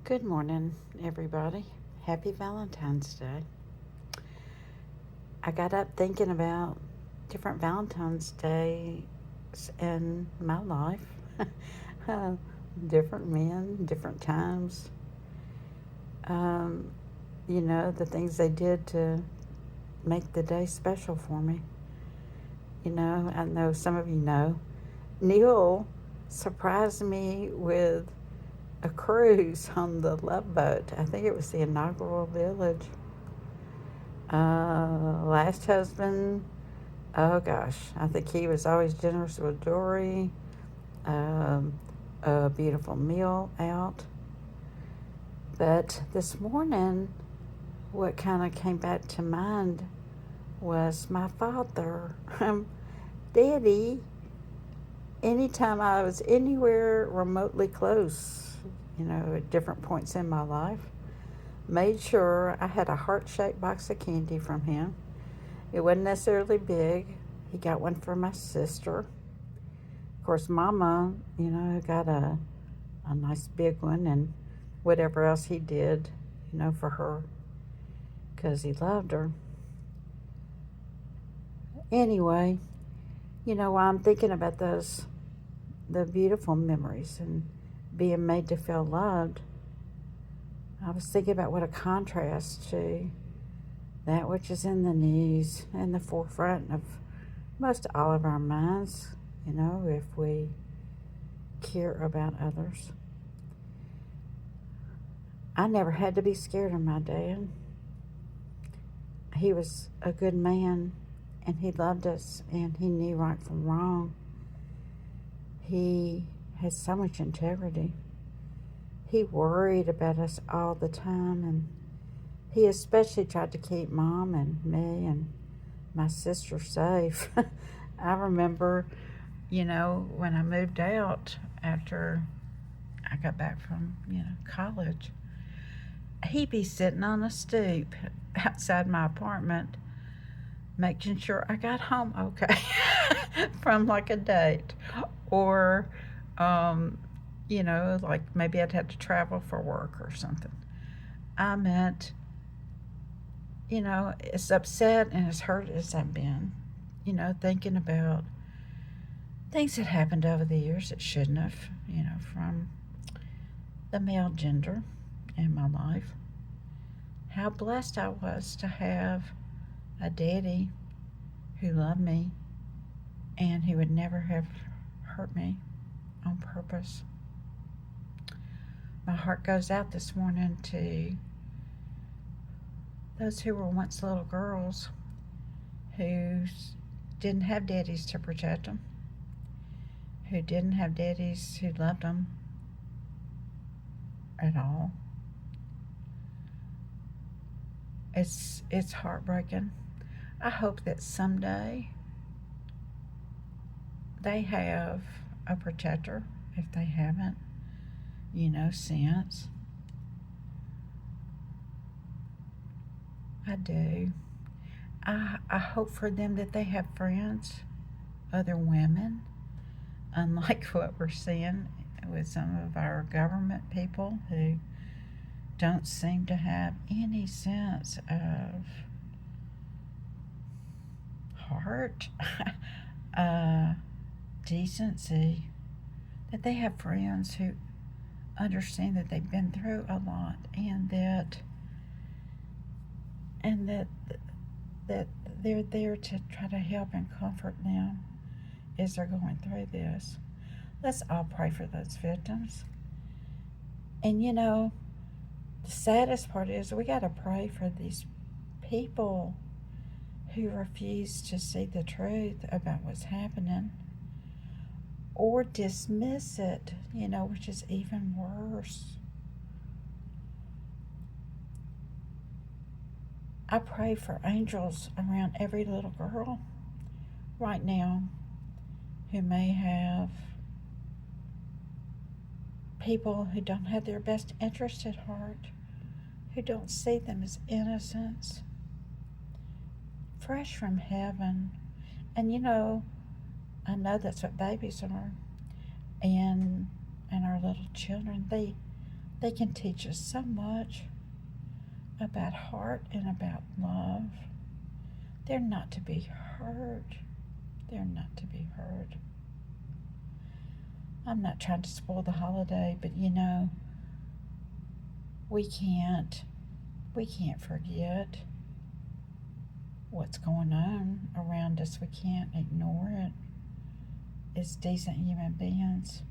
Good morning, everybody. Happy Valentine's Day. I got up thinking about different Valentine's Days in my life. Uh, Different men, different times. Um, the things they did to make the day special for me. I know some of you know. Neil surprised me with a cruise on the Love Boat. I think it was the inaugural village. Last husband, oh gosh, I think he was always generous with jewelry, um, a beautiful meal out. But this morning, what kind of came back to mind was my father. Daddy, anytime I was anywhere remotely close, at different points in my life, made sure I had a heart-shaped box of candy from him. It wasn't necessarily big. He got one for my sister. Of course, Mama, got a nice big one and whatever else he did, for her because he loved her. Anyway, while I'm thinking about the beautiful memories and being made to feel loved, I was thinking about what a contrast to that which is in the news and the forefront of most all of our minds, if we care about others. I never had to be scared of my dad. He was a good man and he loved us and he knew right from wrong. He had so much integrity. He worried about us all the time, and he especially tried to keep Mom and me and my sister safe. I remember, when I moved out after I got back from, college, he'd be sitting on a stoop outside my apartment making sure I got home okay from like a date or, like maybe I'd have to travel for work or something. I meant, as upset and as hurt as I've been, thinking about things that happened over the years that shouldn't have, from the male gender in my life. How blessed I was to have a daddy who loved me and who would never have hurt me on purpose. My heart goes out this morning to those who were once little girls who didn't have daddies to protect them, who didn't have daddies who loved them at all. It's heartbreaking. I hope that someday they have a protector if they haven't, since. I do. I hope for them that they have friends, other women, unlike what we're seeing with some of our government people who don't seem to have any sense of heart, decency, that they have friends who understand that they've been through a lot and that they're there to try to help and comfort them as they're going through this. Let's all pray for those victims. And the saddest part is we got to pray for these people who refuse to see the truth about what's happening or dismiss it, which is even worse. I pray for angels around every little girl right now who may have people who don't have their best interest at heart, who don't see them as innocents, fresh from heaven. And I know that's what babies are, and our little children, They can teach us so much about heart and about love. They're not to be hurt. They're not to be hurt. I'm not trying to spoil the holiday, but we can't forget what's going on around us. We can't ignore it. As decent human beings,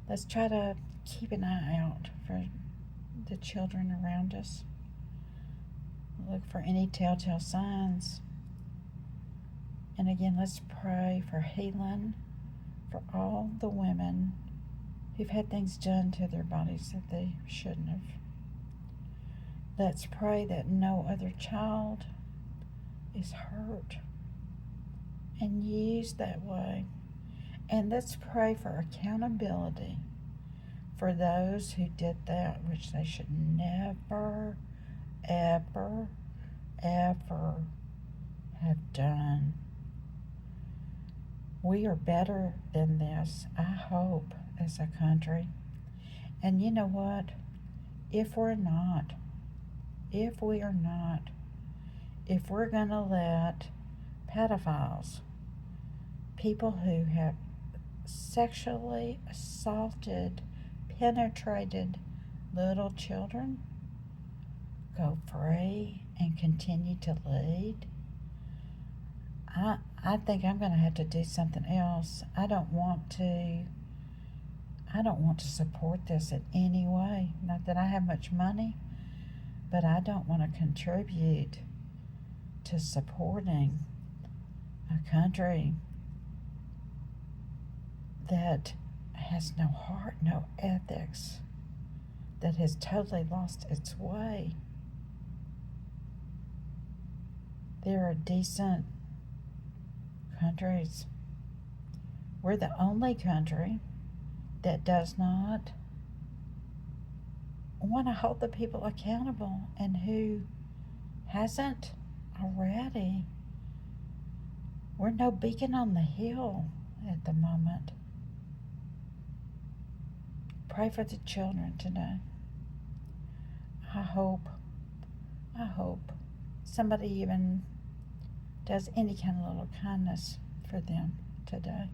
let's try to keep an eye out for the children around us. Look for any telltale signs. And again, let's pray for healing for all the women who've had things done to their bodies that they shouldn't have. Let's pray that no other child is hurt and used that way. And let's pray for accountability for those who did that, which they should never, ever, ever have done. We are better than this, I hope, as a country. And you know what? If we are not, if we're going to let pedophiles, people who have sexually assaulted, penetrated little children, go free and continue to lead, I think I'm going to have to do something else. I don't want to support this in any way. Not that I have much money, but I don't want to contribute to supporting a country that has no heart, no ethics, that has totally lost its way. There are decent countries. We're the only country that does not want to hold the people accountable, and who hasn't already. We're no beacon on the hill at the moment. Pray for the children today. I hope somebody even does any kind of little kindness for them today.